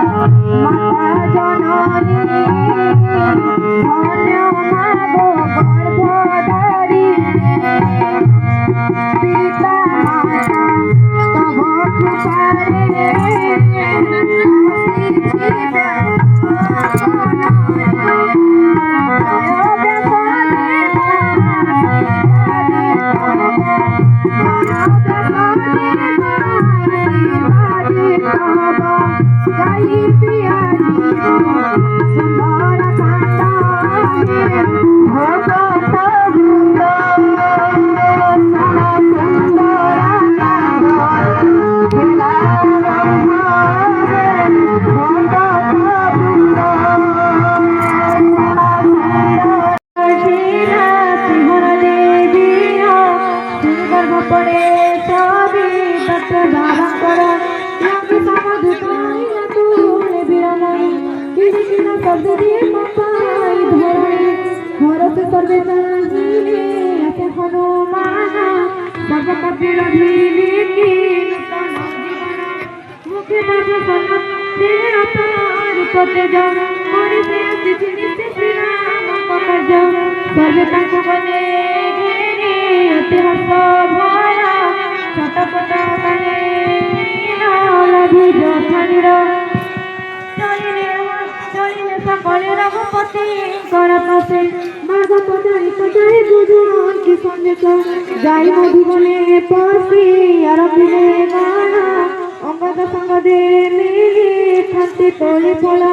মাতা জননী ধন্য মাগো গর্ভধারী পিতা মাতা তব কৃপারে सर्वे ताको बने घेरे इतिहास भरा छटपट बने लघु जोखानिर चलिने सकले रघुपति करतसे मार्ग पचारि पचारि बुझुन कि सन्देश जाई मधुबने पसी आरंभिले गान अंगद संगदे मिली खान्ति तोली फला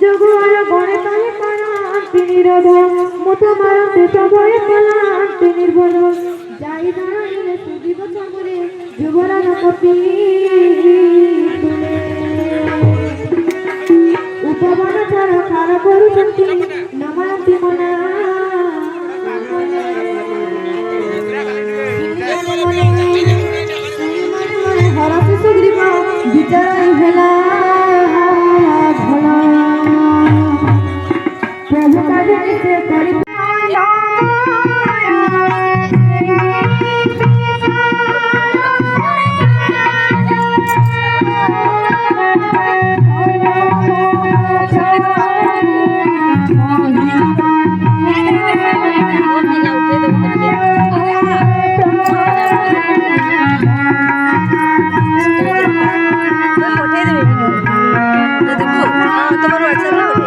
जगुआर गणे ताई कारान्ति निरोध मत मारते सभये कालान्ति निर्भर जाई दाঁড়াইলে সুদীপ চমরে যুবরাজ পতি তুলে উপবন চার খার করুচন্তি নমান্তি মনা হরসে সুগ্রীব বিচার হেলা ভোলা प्रभु काजे से करी তোমার